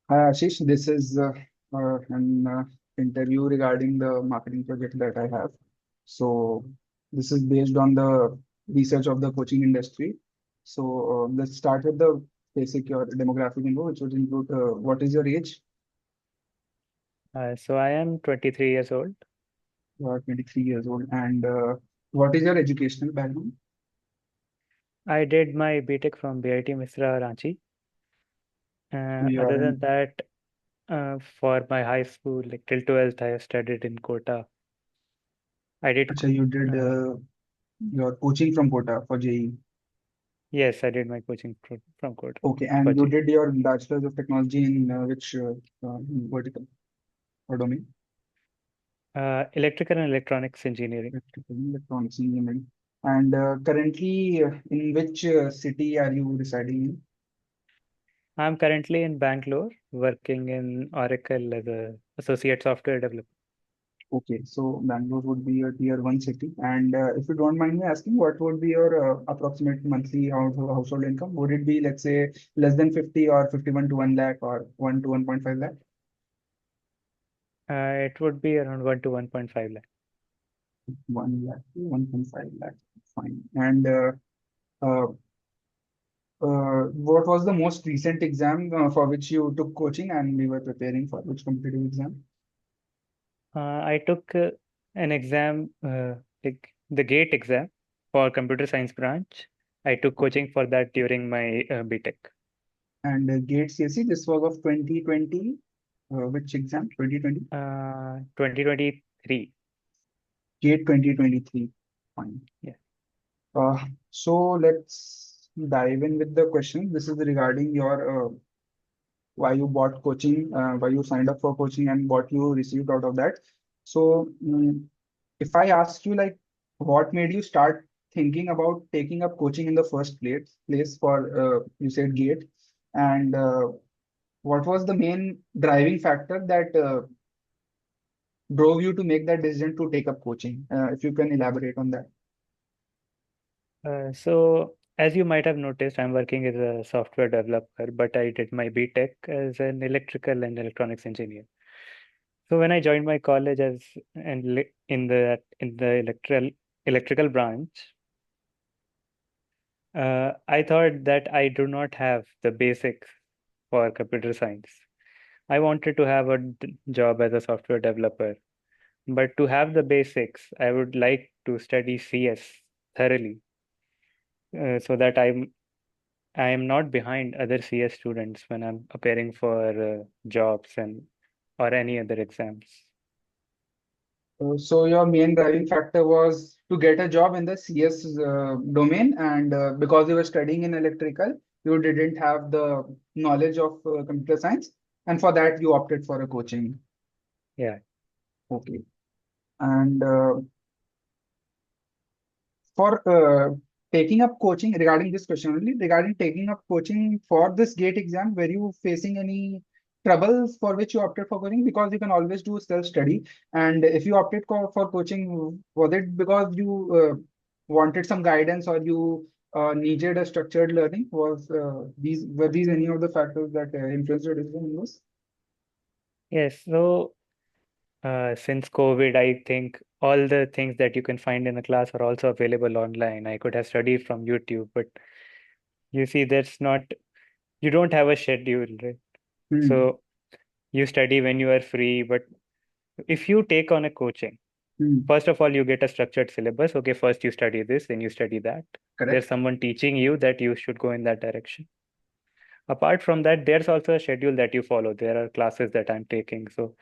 Hi Ashish, this is an interview regarding the marketing project that I have. So this is based on the research of the coaching industry. So let's start with the basic your demographic info, which would include what is your age? So I am 23 years old. You are 23 years old, and what is your educational background? I did my BTech from BIT Mesra, Ranchi. You are Other than in, that, for my high school, like till 12th, I studied in Kota. I did, Acha, you did uh, your coaching from Kota for JEE. yes, I did my coaching from Kota Okay, for and you J. did your Bachelor's of Technology in which vertical or domain? Electrical and Electronics Engineering. Electrical and electronics engineering. And currently, in which city are you residing in? I'm currently in Bangalore, working in Oracle as a associate software developer. Okay, so Bangalore would be your tier one city. And if you don't mind me asking, what would be your approximate monthly household income? Would it be, let's say, less than 50 or 51 to 1 lakh or 1 to 1.5 lakh? It would be around 1 to 1.5 lakh. 1 lakh to 1.5 lakh. Fine. And uh, what was the most recent exam for which you took coaching and we were preparing for which competitive exam? I took an exam, like the GATE exam for computer science branch. I took Okay. coaching for that during my BTech. And GATE CSE, this was of 2020. Which exam? 2020? 2023. GATE 2023. Fine. Yeah. Uh, so let's dive in with the question. This is regarding your why you bought coaching, why you signed up for coaching, and what you received out of that. So, if I ask you, like, what made you start thinking about taking up coaching in the first place for you said GATE, and what was the main driving factor that drove you to make that decision to take up coaching? If you can elaborate on that. So as you might have noticed, I'm working as a software developer, but I did my BTech as an electrical and electronics engineer. So when I joined my college as in the electrical branch, I thought that I do not have the basics for computer science. I wanted to have a job as a software developer, but to have the basics, I would like to study CS thoroughly, so that I am not behind other CS students when I'm preparing for jobs and or any other exams. So your main driving factor was to get a job in the CS domain, and because you were studying in electrical, you didn't have the knowledge of computer science, and for that you opted for a coaching. Yeah. Okay. And for taking up coaching regarding this question only, regarding taking up coaching for this GATE exam, were you facing any troubles for which you opted for coaching? Because you can always do self-study. And if you opted for coaching, was it because you wanted some guidance or you needed a structured learning? Were these any of the factors that influenced your decision in this? Yes. So since COVID, I think all the things that you can find in a class are also available online. I could have studied from YouTube, but you see, you don't have a schedule, right? Hmm. So you study when you are free, but if you take on a coaching, Hmm. first of all, you get a structured syllabus. Okay, first you study this, then you study that. There's Correct. someone teaching you that you should go in that direction. Apart from that, there's also a schedule that you follow. There are classes that I'm taking. So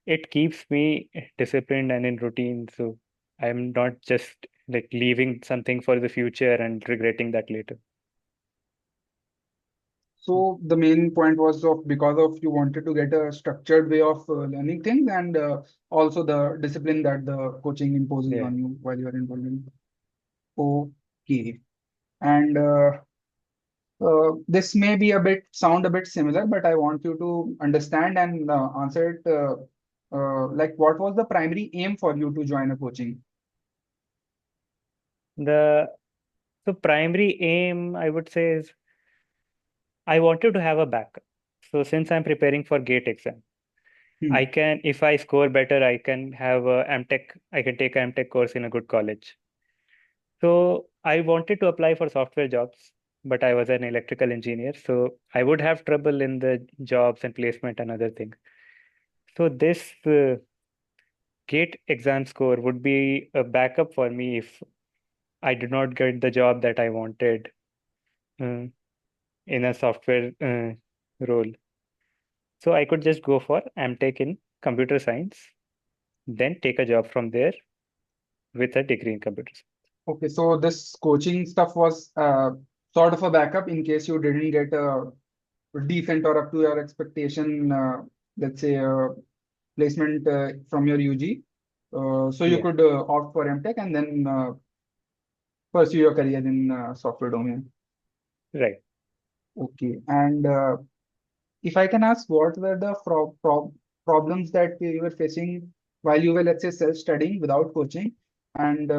it keeps me disciplined and in routine. So I'm not just like leaving something for the future and regretting that later. So the main point was of because of you wanted to get a structured way of learning things and also the discipline that the coaching imposes Yeah. on you while you are involved in. Okay. And this may be sound a bit similar, but I want you to understand and answer it. Like, what was the primary aim for you to join a coaching? The primary aim I would say is I wanted to have a backup. So since I'm preparing for GATE exam, I Hmm. can, if I score better, I can have a MTech, I can take a MTech course in a good college. So I wanted to apply for software jobs, but I was an electrical engineer, so I would have trouble in the jobs and placement and other things. So this GATE exam score would be a backup for me if I did not get the job that I wanted uh, in a software role. So I could just go for MTech in computer science, then take a job from there with a degree in computer science. Okay, so this coaching stuff was sort of a backup in case you didn't get a decent or up to your expectation, let's say, placement from your UG. So you Yeah, could opt for MTech and then pursue your career in software domain. right. Okay, and if I can ask, what were the problems that you were facing while you were, let's say, self-studying without coaching? And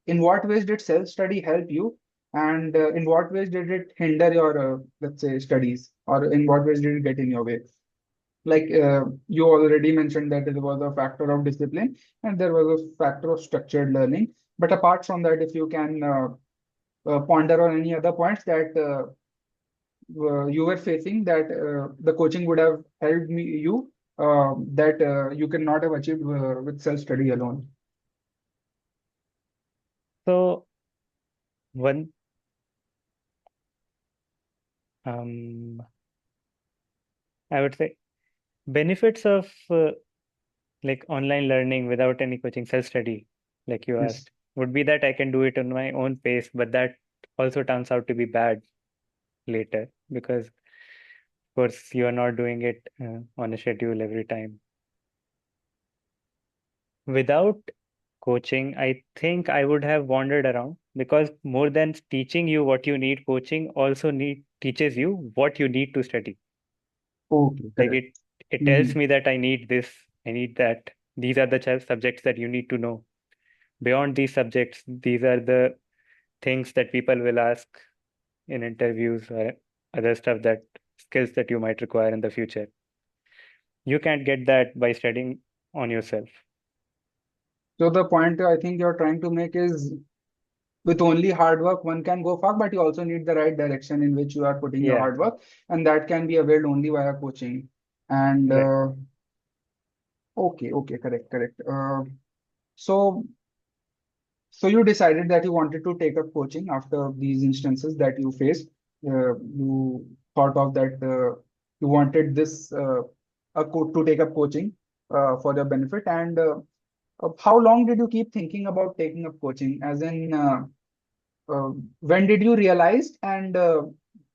in what ways did self-study help you? And in what ways did it hinder your, let's say, studies? Or in what ways did it get in your way? Like you already mentioned that there was a factor of discipline and there was a factor of structured learning. But apart from that, if you can ponder on any other points that you were facing that the coaching would have helped you that you cannot have achieved with self-study alone. So one, um, I would say benefits of like online learning without any coaching, self-study, like you Yes. asked, would be that I can do it on my own pace, but that also turns out to be bad later because, of course, you are not doing it on a schedule every time. Without coaching, I think I would have wandered around because more than teaching you what you need, coaching also need teaches you what you need to study. Okay, Like correct. it tells Mhm. me that I need this, I need that. These are the subjects that you need to know. Beyond these subjects, these are the things that people will ask in interviews or other stuff, that skills that you might require in the future. You can't get that by studying on yourself. So the point I think you're trying to make is with only hard work, one can go far, but you also need the right direction in which you are putting your Yeah, hard work, and that can be availed only via coaching. And right. okay, okay, correct, correct. So So you decided that you wanted to take up coaching after these instances that you faced. You thought of that you wanted this to take up coaching for your benefit. And how long did you keep thinking about taking up coaching? As in, when did you realize? And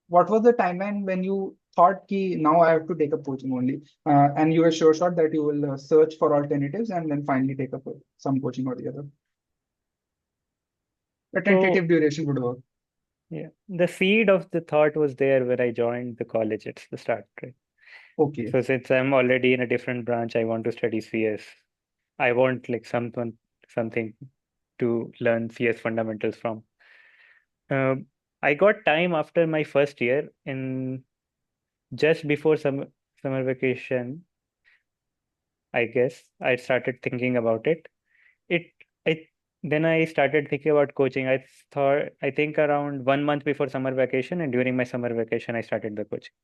what was the timeline when you thought ki now I have to take up coaching only? And you were sure shot that you will search for alternatives and then finally take up some coaching or the other. The So tentative duration would work. yeah, the seed of the thought was there when I joined the college. It's the start, right? Okay. So since I'm already in a different branch, I want to study CS. I want like something to learn CS fundamentals from. Um, I got time after my first year in just before summer vacation, I guess. I started thinking about it. It I Then I started thinking about coaching. I think around 1 month before summer vacation, and during my summer vacation I started the coaching.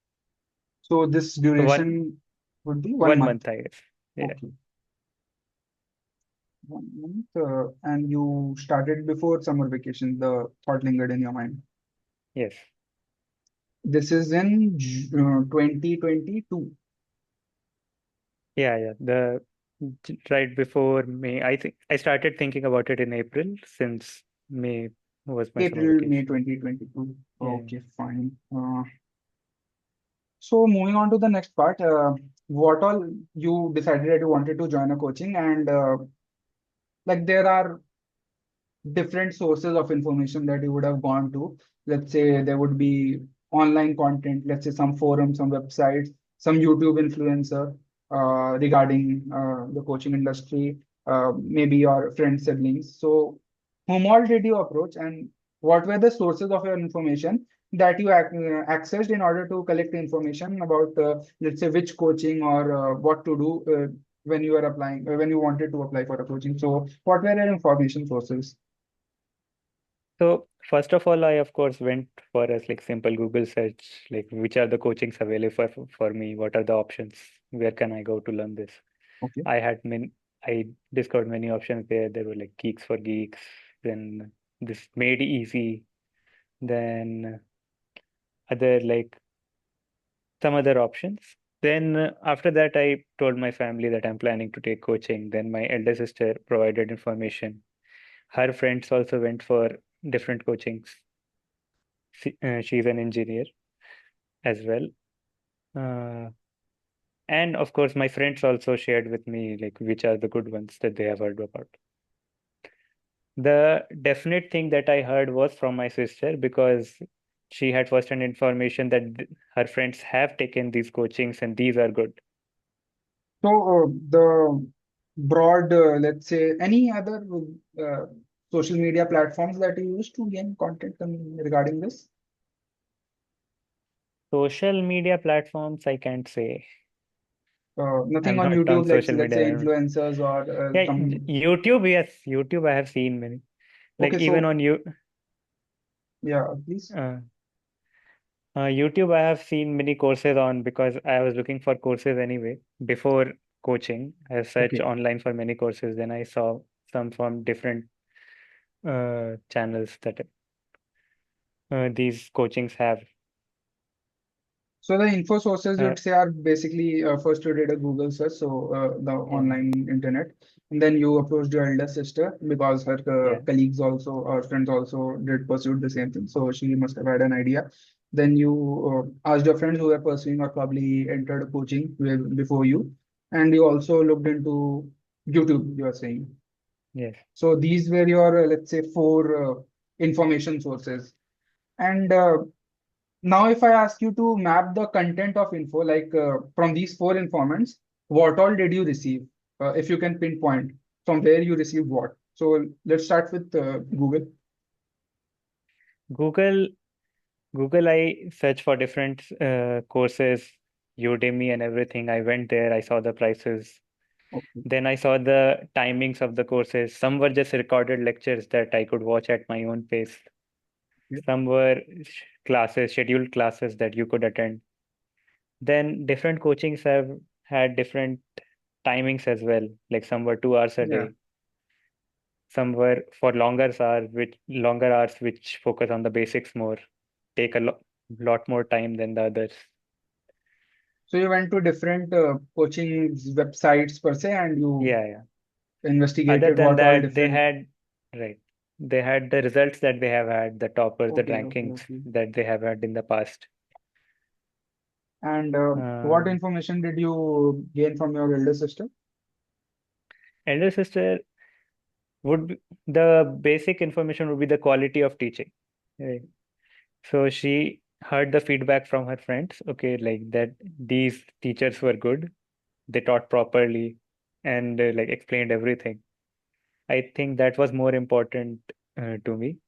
So this So duration would be 1 month. 1 month, I guess. Yeah. Okay. 1 month. And you started before summer vacation. The thought lingered in your mind. Yes. This is in 2022. Yeah, yeah. Right before May. I think I started thinking about it in April since May was my summer April, May vacation. 2022. Yeah. Okay, fine. So moving on to the next part, what all you decided that you wanted to join a coaching and like there are different sources of information that you would have gone to. Let's say there would be online content, let's say some forums, some websites, some YouTube influencer regarding the coaching industry, maybe your friends, siblings. So, whom all did you approach and what were the sources of your information? that you accessed in order to collect information about, let's say, which coaching or what to do when you are applying, when you wanted to apply for a coaching. So, what were your information sources? So first of all, I of course went for a like simple Google search, like which are the coachings available for me? What are the options? Where can I go to learn this? Okay. I had many, I discovered many options there. There were like Geeks for Geeks, then this Made Easy, then other like some other options. Then after that, I told my family that I'm planning to take coaching. Then my elder sister provided information. Her friends also went for different coachings. She's an engineer as well. Uh, and of course, my friends also shared with me like which are the good ones that they have heard about. The definite thing that I heard was from my sister because she had first-hand information that her friends have taken these coachings and these are good. So, the broad, let's say, any other uh, social media platforms that you use to gain content regarding this? Social media platforms, I can't say. Nothing I'm on not on YouTube, like social let's say media. influencers or Yeah, some. YouTube, yes, YouTube I have seen many. Like Okay, even so on you, yeah, please. uh, YouTube, I have seen many courses on because I was looking for courses anyway before coaching. I searched Okay. online for many courses. Then I saw some from different channels that these coachings have. So the info sources, Uh, you'd say, are basically first you did a Google search, so the yeah, online internet, and then you approached your elder sister because her yeah, colleagues also or friends also did pursue the same thing, so she must have had an idea. Then you asked your friends who were pursuing or probably entered coaching before you, and you also looked into YouTube, you are saying. yes. So these were your, let's say, four information sources. And now, if I ask you to map the content of info, like from these four informants, what all did you receive? If you can pinpoint from where you received what. So let's start with Google. Google, Google, I search for different courses, Udemy and everything. I went there, I saw the prices. Okay. Then I saw the timings of the courses. Some were just recorded lectures that I could watch at my own pace. Okay. Some were classes, scheduled classes that you could attend. Then different coachings have had different timings as well. Like some were 2 hours a Yeah. day, some were for longer hours, which focus on the basics more, take a lot more time than the others. So you went to different coaching websites per se, and you Yeah, yeah. Other investigated than what all that, they different. had right. They had the results that they have had, the toppers, the Okay. Okay. rankings Okay. that they have had in the past. And what Uh, information did you gain from your elder sister? Elder sister would be, the basic information would be the quality of teaching. Right. So she heard the feedback from her friends, okay, like that these teachers were good, they taught properly and like explained everything. I think that was more important to me,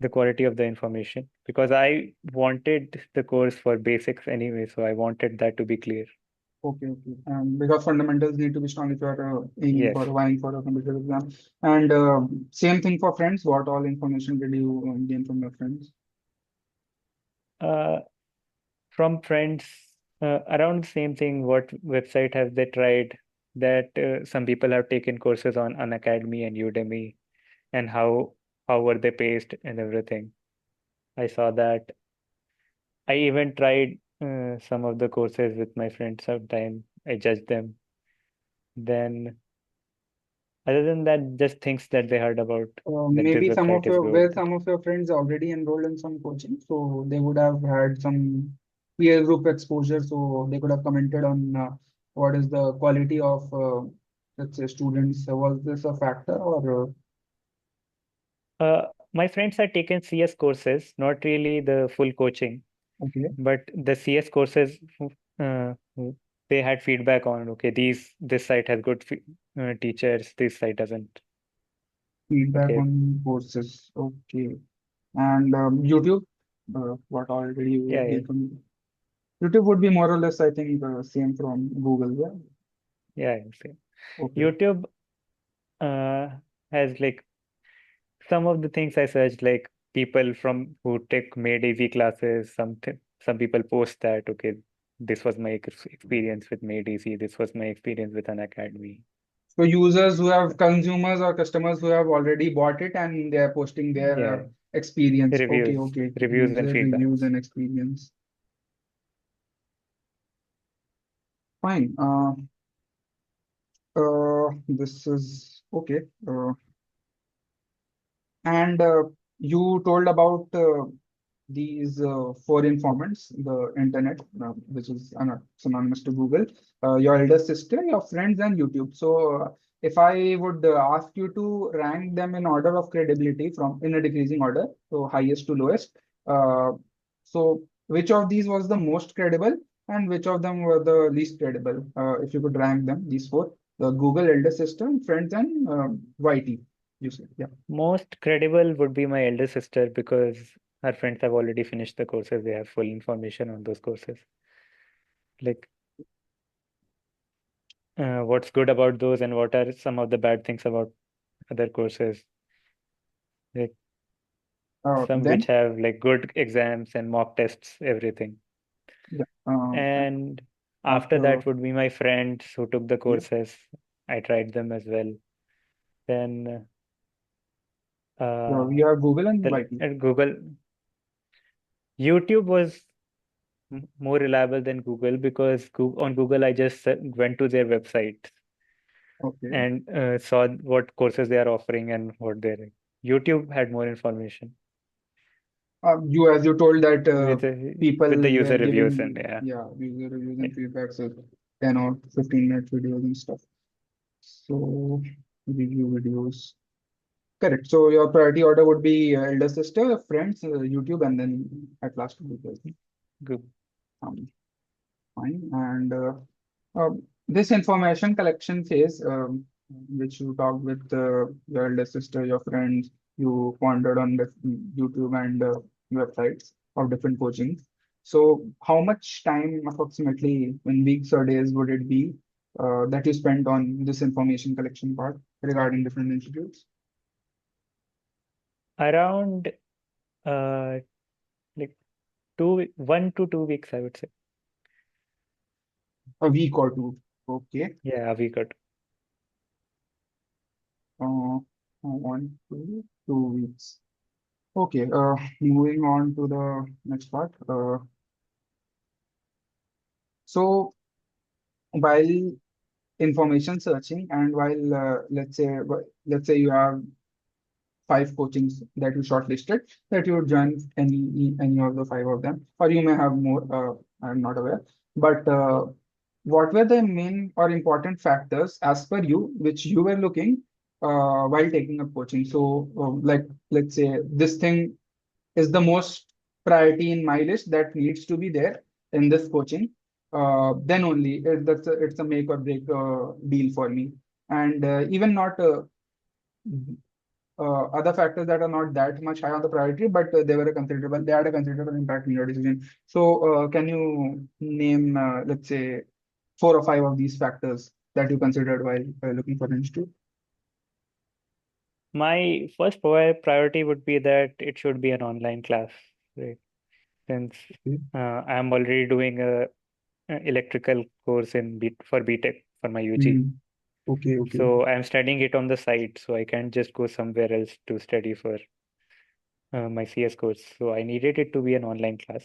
the quality of the information, because I wanted the course for basics anyway, so I wanted that to be clear. Okay, okay. Because fundamentals need to be strong if you are aiming Yes. for vying for a competitive exam. And same thing for friends. What all information did you gain from your friends? Uh, from friends, around the same thing, what website have they tried? That some people have taken courses on Unacademy and Udemy, and how were they paced and everything. I saw that. I even tried some of the courses with my friends sometime. I judged them. Then, other than that, just things that they heard about that this Maybe some website of is your good. where some of your friends already enrolled in some coaching, so they would have had some peer group exposure, so they could have commented on what is the quality of let's say students. Was this a factor or My friends had taken CS courses, not really the full coaching, okay, but the CS courses, uh, they had feedback on, okay, this site has good teachers, this site doesn't. feedback Okay, on courses? Okay, and YouTube. what already Yeah, you yeah, gain from YouTube would be more or less, I think, same from Google. Yeah. yeah, yeah, same. Okay. YouTube uh, has like some of the things I searched, like people from who take made easy classes. Some people post that, okay, this was my experience with made easy. This was my experience with an academy. So users who have consumers or customers who have already bought it and they are posting their Yeah, experience. Okay, reviews, okay. reviews and User reviews feedbacks. and experience. Fine. This is okay. And you told about these four informants, the internet, which is synonymous to Google, your elder sister, your friends, and YouTube. So, if I would ask you to rank them in order of credibility from in a decreasing order, so highest to lowest, uh, so which of these was the most credible, and which of them were the least credible? If you could rank them, these four, the Google elder sister, friends, and YT. You said, yeah. Most credible would be my elder sister because her friends have already finished the courses. They have full information on those courses. Like what's good about those and what are some of the bad things about other courses. Like some which Then. have like good exams and mock tests, everything. Yeah. And after After, that would be my friends who took the yeah, courses. I tried them as well. Then we have Google and YT. at Google, YouTube was more reliable than Google because on Google I just went to their website Okay. and saw what courses they are offering and what they're. YouTube had more information As you told that with people with the were user reviews and giving, yeah, yeah, user reviews yeah, and feedback, so 10 or 15-minute videos and stuff. So, review videos. Correct. So, your priority order would be elder sister, friends, YouTube, and then at last Google. good. Um, Fine. And this information collection phase, which you talked with your elder sister, your friends, you pondered on the YouTube and websites of different coachings. So, how much time approximately in weeks or days would it be that you spent on this information collection part regarding different institutes? Around uh like 1 to 2 weeks, I would say. A week or two. Okay. Yeah, a week or two. Uh, 1 to 2 weeks. Okay. Moving on to the next part. So while information searching and while let's say you have five coachings that you shortlisted that you would join any of the five of them, or you may have more. I'm not aware, but what were the main or important factors as per you which you were looking while taking up coaching? So, like let's say this thing is the most priority in my list that needs to be there in this coaching, then only it's a make or break deal for me. And even not other factors that are not that much high on the priority, but they had a considerable impact in your decision. So, can you name, let's say, four or five of these factors that you considered while looking for an institute? My first priority would be that it should be an online class, right? Since Okay. I'm already doing a electrical course in for BTech for my UG. Hmm. Okay, okay, So I'm studying it on the side, so I can't just go somewhere else to study for my CS course. So I needed it to be an online class.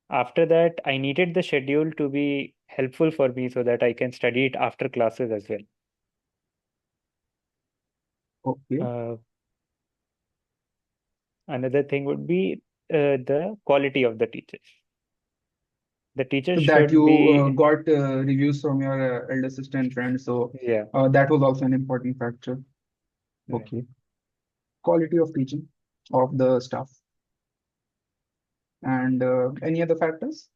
After that, I needed the schedule to be helpful for me so that I can study it after classes as well. okay. Uh, Another thing would be the quality of the teachers. The teachers That should you be, got reviews from your elder sister and friends, so yeah, that was also an important factor. right. Okay. Quality of teaching of the staff and any other factors?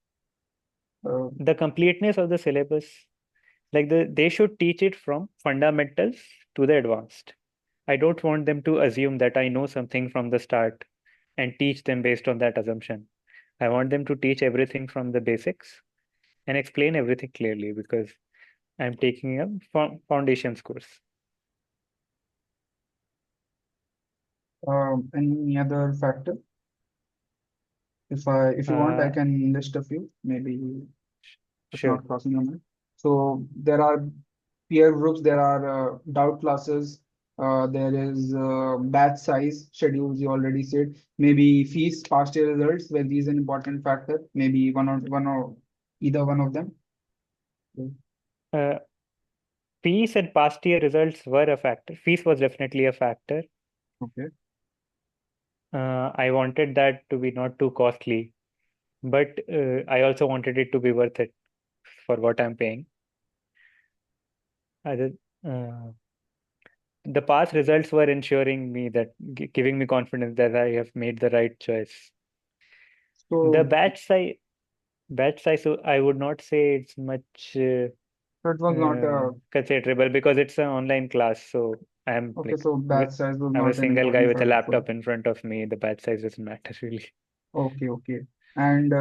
Uh, The completeness of the syllabus, like they should teach it from fundamentals to the advanced. I don't want them to assume that I know something from the start and teach them based on that assumption. I want them to teach everything from the basics and explain everything clearly because I'm taking a foundations course. Any other factor? If you want, I Uh, can list a few, maybe if sure. not crossing your mind. So there are peer groups, there are doubt classes, there is batch size schedules, you already said. Maybe fees, past year results, where these an important factor. Maybe one or either one of them. Uh, Fees and past year results were a factor. Fees was definitely a factor. Okay. I wanted that to be not too costly, but I also wanted it to be worth it for what I'm paying. Other, uh, the past results were ensuring me that giving me confidence that I have made the right choice. The So batch size, so I would not say it's much it was not considerable because it's an online class. So I'm okay. like, So batch size was I'm a not an single guy important with a factor for you. laptop in front of me. The batch size doesn't matter really. Okay, okay. And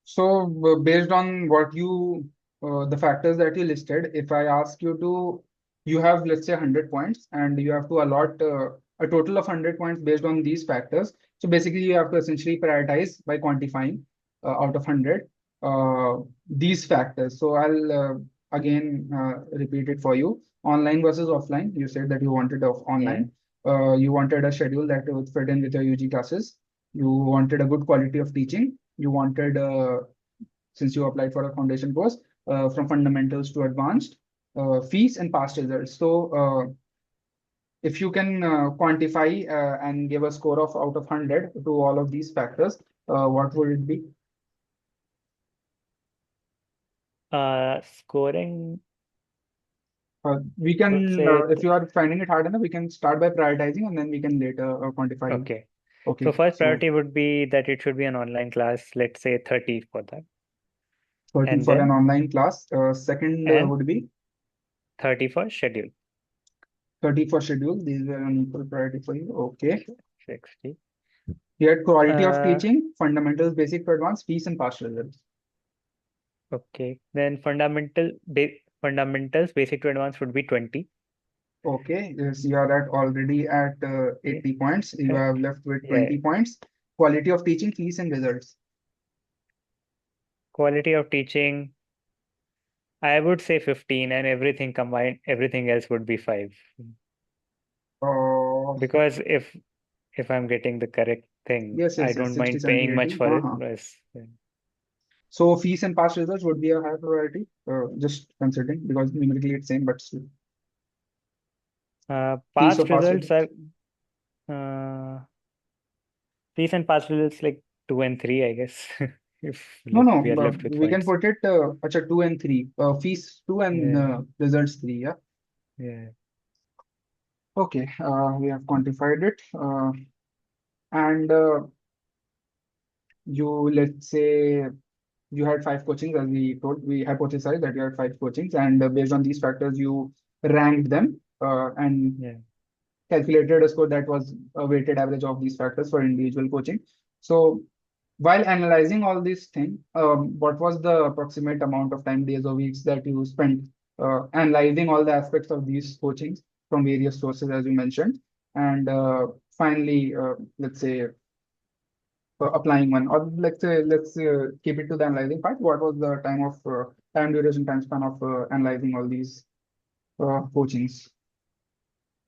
so, based on what the factors that you listed, if I ask you to, you have, let's say, 100 points, and you have to allot a total of 100 points based on these factors. So, basically, you have to essentially prioritize by quantifying out of 100 these factors. So, I'll again repeat it for you. Online versus offline. You said that you wanted of Yeah. online. You wanted a schedule that would fit in with your UG classes. You wanted a good quality of teaching. You wanted, since you applied for a foundation course, from fundamentals to advanced, fees and past results. So, if you can quantify and give a score of out of 100 to all of these factors, what would it be? Scoring We would can, say, if you are finding it hard enough, we can start by prioritizing and then we can later quantify. okay. So Okay, first so priority would be that it should be an online class, let's say 30 for that. 30 And for an then, online class. Second and would be 30 for schedule. 30 for schedule. These were an equal priority for you. Okay. 60. We had quality of Uh, teaching, fundamentals, basic to advanced, fees, and past results. okay. Then fundamentals, basic to advanced would be 20. Okay, yes, you are at already at Yeah. 80 points. You Uh, have left with yeah. 20 points. Quality of teaching, fees, and results. Quality of teaching, I would say 15, and everything combined, everything else would be 5. Uh, Because if I'm getting the correct thing, yes, I yes, yes, don't 60, mind 70, paying much 80. for it. Uh-huh. Yes. So fees and past results would be a high priority, just considering because numerically it's same, but still. Fees or Past past results are results. uh, fees and past results like 2 and 3, I guess. If No, like no, we are left with we can points. put it, acha, 2 and 3. Fees 2 and Yeah, results 3, yeah. yeah, Okay, we have quantified it. And you, let's say, you had five coachings, as we told, we hypothesized that you had five coachings, and based on these factors, you ranked them and yeah. calculated a score that was a weighted average of these factors for individual coaching. So, while analyzing all these things, what was the approximate amount of time, days or weeks that you spent analyzing all the aspects of these coachings from various sources, as you mentioned, and finally, let's say, applying one, or let's keep it to the analyzing part. What was the time duration, time span of analyzing all these coachings?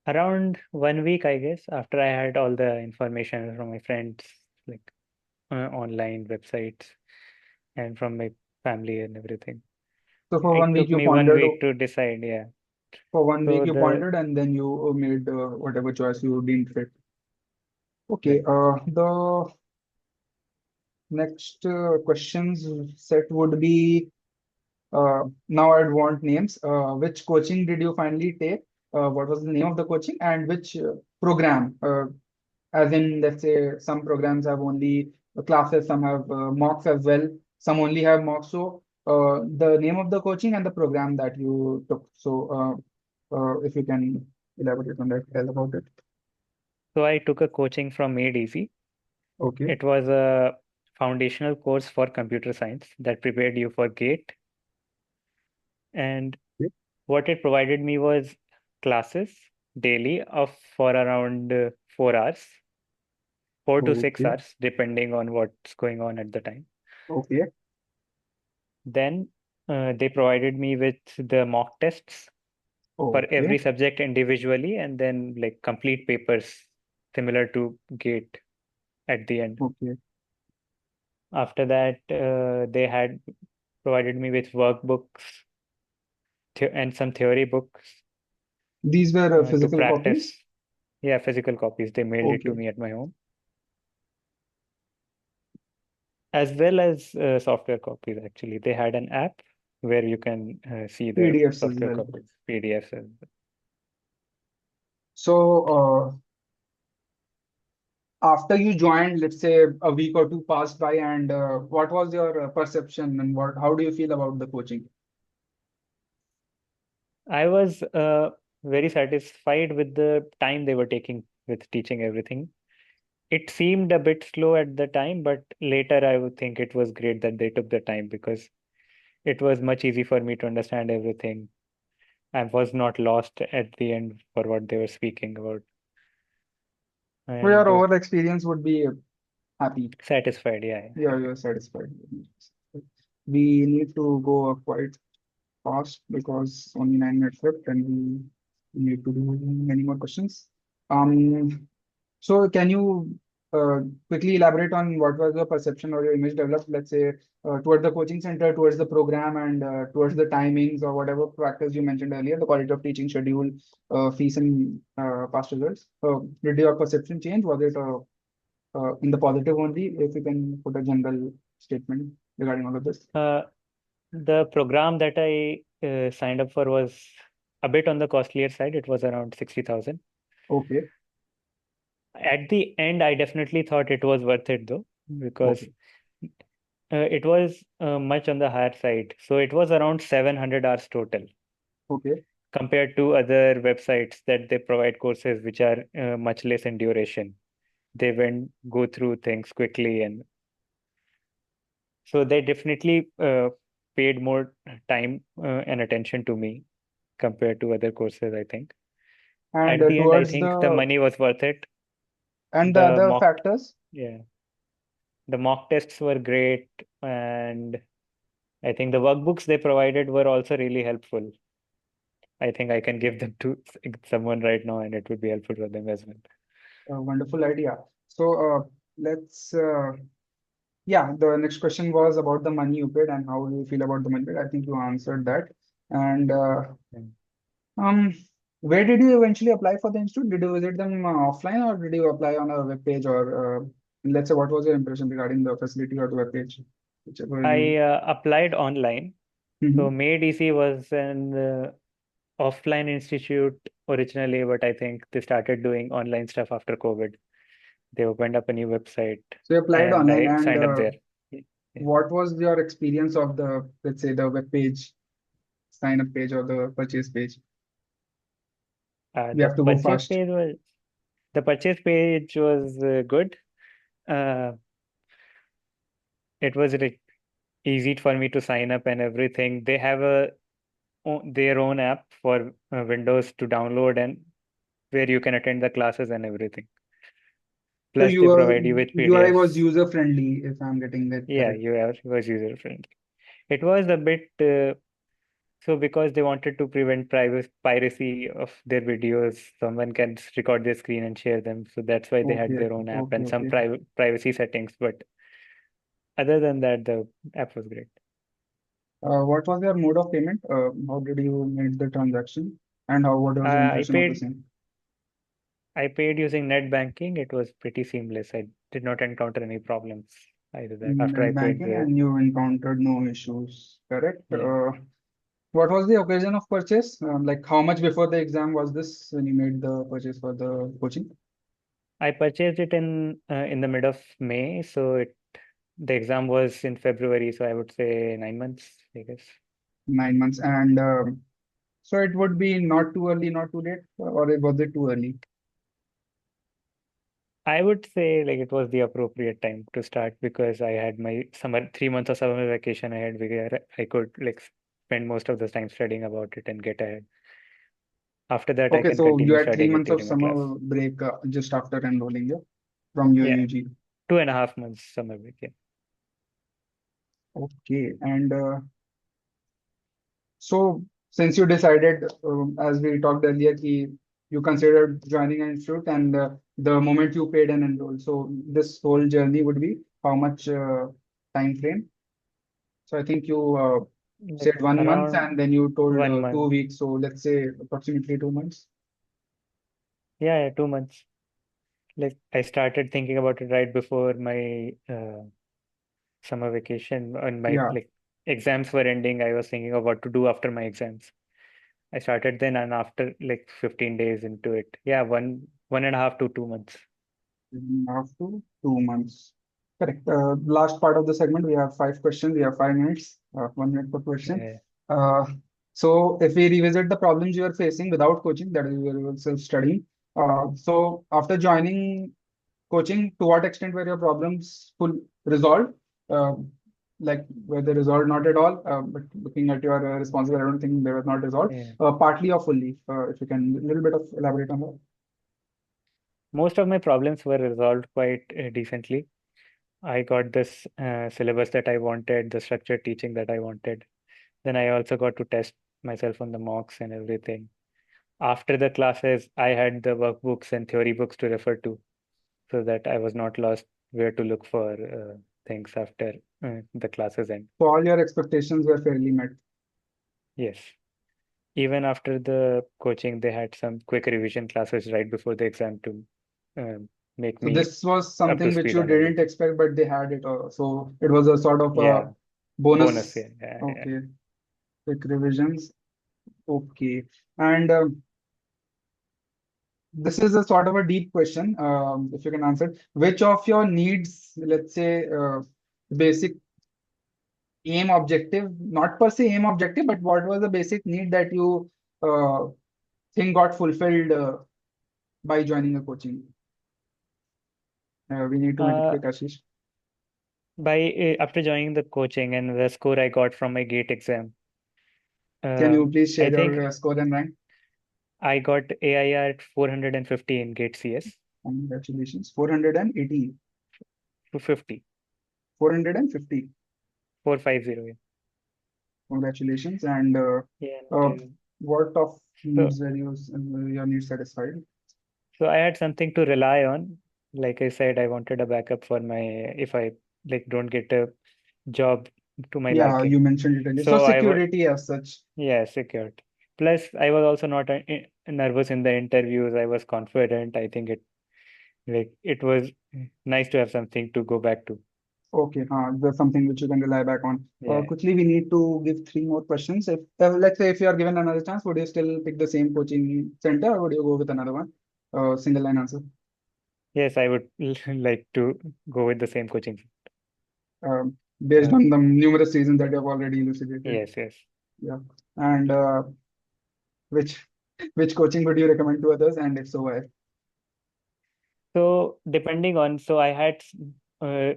Around 1 week, I guess, after I had all the information from my friends, like online websites, and from my family and everything. So for one It week took you me one pondered, week to decide. Yeah. for one week So you the pondered, and then you made whatever choice you deemed fit. Okay, right. the next questions set would be, now I'd want names. Which coaching did you finally take? What was the name of the coaching and which program? As in, let's say some programs have only classes, some have mocks as well, some only have mocks. So the name of the coaching and the program that you took. So if you can elaborate on that, tell about it. So I took a coaching from Made Easy. Okay. It was a foundational course for computer science that prepared you for GATE. And Okay. what it provided me was classes daily of for around 4 hours, 4 to 6 Okay. hours, depending on what's going on at the time. Okay. Then they provided me with the mock tests for Okay. every subject individually, and then like complete papers similar to GATE at the end. Okay. After that, they had provided me with workbooks and some theory books These were to physical practice. copies. Yeah, physical copies. They mailed it to Okay. me at my home, as well as software copies. Actually, they had an app where you can see the PDFs as software well. copies, PDFs. So, after you joined, let's say a week or two passed by, and what was your perception and how do you feel about the coaching? I was very satisfied with the time they were taking with teaching everything. It seemed a bit slow at the time, but later I would think it was great that they took the time because it was much easy for me to understand everything. I was not lost at the end for what they were speaking about, So your and overall experience would be happy. satisfied. Yeah, yeah, Yeah, happy. you're satisfied. We need to go quite fast because only 9 minutes left and we need to do many more questions. Um, so can you quickly elaborate on what was the perception or your image developed, let's say, towards the coaching center, towards the program, and towards the timings or whatever factors you mentioned earlier, the quality of teaching schedule, fees, and past results? Did your perception change? Was it in the positive only? If you can put a general statement regarding all of this. Uh, the program that I signed up for was a bit on the costlier side. It was around 60,000. Okay, At the end, I definitely thought it was worth it though, because okay, it was much on the higher side. So it was around 700 hours total okay. compared to other websites that they provide courses which are much less in duration. They went go through things quickly, and so they definitely paid more time and attention to me compared to other courses, I think. And At the end, I towards think the the money was worth it. the The other mock, factors. yeah, the mock tests were great, and I think the workbooks they provided were also really helpful. I think I can give them to someone right now, and it would be helpful for them as well. Wonderful idea. So let's yeah, the next question was about the money you paid and how do you feel about the money paid. I think you answered that. And Yeah. um, where did you eventually apply for the institute? Did you visit them offline or did you apply on a web page or let's say what was your impression regarding the facility or the web page, whichever you. I applied online. So Mhm. Made Easy was an offline institute originally, but I think they started doing online stuff after COVID. They opened up a new website, So you applied and online I and signed up there. Yeah. what was your experience of the, let's say, the web page, sign up page or the purchase page? We The have to go purchase fast. page was the purchase page was good. Uh, it was easy for me to sign up and everything. They have their own app for Windows to download and where you can attend the classes and everything. So Plus, they provide you with UI was PDFs. user friendly, if I'm getting that Yeah, correct. it was user friendly. It was a bit so because they wanted to prevent piracy of their videos, someone can record their screen and share them. So that's why they had Okay, their own app okay, and some okay. privacy settings. But other than that, the app was great. What was your mode of payment? How did you make the transaction? And what was your I impression of the paid same? I paid using net banking. It was pretty seamless. I did not encounter any problems either that after I Net paid banking, the and you encountered no issues, correct? yeah. What was the occasion of purchase? Like how much before the exam was this when you made the purchase for the coaching? I purchased it in the mid of May, so the exam was in February, so I would say 9 months, I guess. 9 months. And so it would be not too early, not too late, or was it too early? I would say like it was the appropriate time to start because I had my summer 3 months of summer vacation ahead where I could like spend most of the time studying about it and get ahead. After that, I Okay, can so you continue had three studying it months of during my class. summer break just after enrolling, yeah, from your Yeah, UG. 2.5 months summer break. Yeah. Okay, and so since you decided, as we talked earlier, you considered joining an institute, and the moment you paid and enrolled, so this whole journey would be how much time frame? So I think you Like said 1 month, around and then you told one two month. weeks. So let's say approximately 2 months. Yeah, yeah, 2 months. Like I started thinking about it right before my summer vacation and my Yeah. like exams were ending. I was thinking of what to do after my exams. I started then and after like 15 days into it. Yeah, 1.5 to 2 months. 1.5 to 2 months. Correct. Last part of the segment, we have 5 questions. We have 5 minutes, 1 minute per question. Yeah. Uh, so if we revisit the problems you are facing without coaching, that is you were self-studying. So after joining coaching, to what extent were your problems full resolved? Uh, like were they resolved? Not at all. But looking at your responses, I don't think they were not resolved. Yeah. Partly or fully. If you can, a little bit of elaborate on that. Most of my problems were resolved quite decently. I got this syllabus that I wanted, the structured teaching that I wanted. Then I also got to test myself on the mocks and everything. After the classes, I had the workbooks and theory books to refer to so that I was not lost where to look for things after the classes end. So all your expectations were fairly met. Yes. Even after the coaching, they had some quick revision classes right before the exam to make So me this was up to something which speed you on didn't everything. expect, but they had it. So it was a sort of a Yeah, bonus. bonus. Yeah, yeah, yeah. Okay, quick revisions. Okay, and this is a sort of a deep question. If you can answer, which of your needs, let's say, basic aim objective, not per se aim objective, but what was the basic need that you uh, think got fulfilled by joining a coaching? We need to make it Uh, quick, Ashish. by after joining the coaching and the score I got from my GATE exam, Can you um, please I share your think score and rank? I got AIR at 450 in GATE CS, Congratulations. 480, 250, 450. 450. Yeah. Congratulations. And Yeah, uh, what of so needs were your needs satisfied? so I had something to rely on. Like I said, I wanted a backup for my if I like don't get a job to my Yeah, you liking. mentioned it earlier. So So I would, security as such. yeah, secured. Plus, I was also not nervous in the interviews. I was confident. I think it was nice to have something to go back to. Okay, there's something which you can rely back on. Yeah. Quickly, we need to give three more questions. If let's say if you are given another chance, would you still pick the same coaching center or would you go with another one? Single line answer. Yes, I would like to go with the same coaching. Based Uh, on the numerous reasons that you have already elucidated. yes, yes. Yeah. And which which coaching would you recommend to others, and if so, why? So depending on, so I had uh,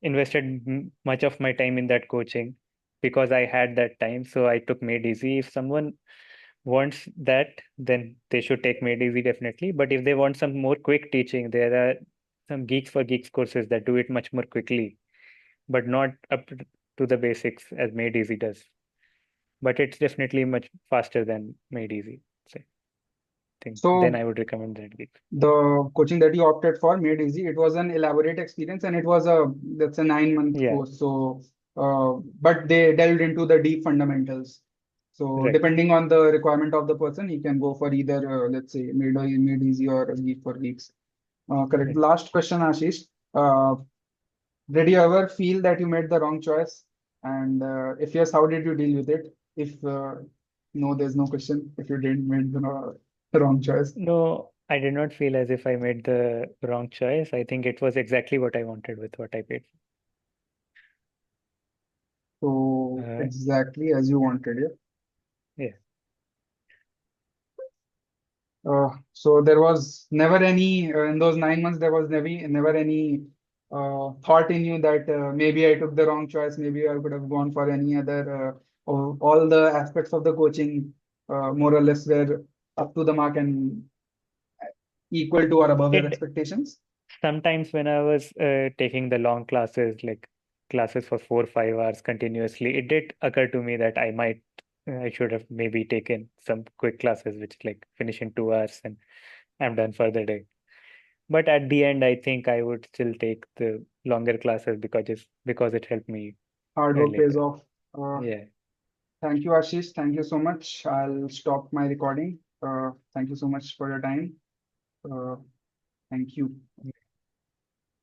invested much of my time in that coaching because I had that time. So I took Made Easy. If someone wants that, then they should take Made Easy definitely. But if they want some more quick teaching, there are some Geeks for Geeks courses that do it much more quickly, but not up to the basics as Made Easy does. But it's definitely much faster than Made Easy. So I think then So I would recommend that Geeks. the coaching that you opted for made easy. It was an elaborate experience, and it was a that's a 9 month Yeah, course. So, but they delved into the deep fundamentals. So right. depending on the requirement of the person, he can go for either let's say made easy or a geek for geeks. Correct. Right. Last question, Ashish. Uh, did you ever feel that you made the wrong choice? And if yes, how did you deal with it? If no, there's no question. If you didn't make the wrong choice. No, I did not feel as if I made the wrong choice. I think it was exactly what I wanted with what I paid. So Uh, exactly as you wanted, yeah. yeah. So there was never any in those 9 months. There was never any thought in you that maybe I took the wrong choice. Maybe I could have gone for any other. All the aspects of the coaching, more or less, were up to the mark and equal to or above your It expectations. sometimes when I was taking the long classes, like classes for 4 or 5 hours continuously, it did occur to me that I should have maybe taken some quick classes, which like finish in 2 hours and I'm done for the day. But at the end, I think I would still take the longer classes because it helped me Hard work pays later. off. Uh, Yeah. Thank you, Ashish. Thank you so much. I'll stop my recording. Thank you so much for your time. Uh, Thank you.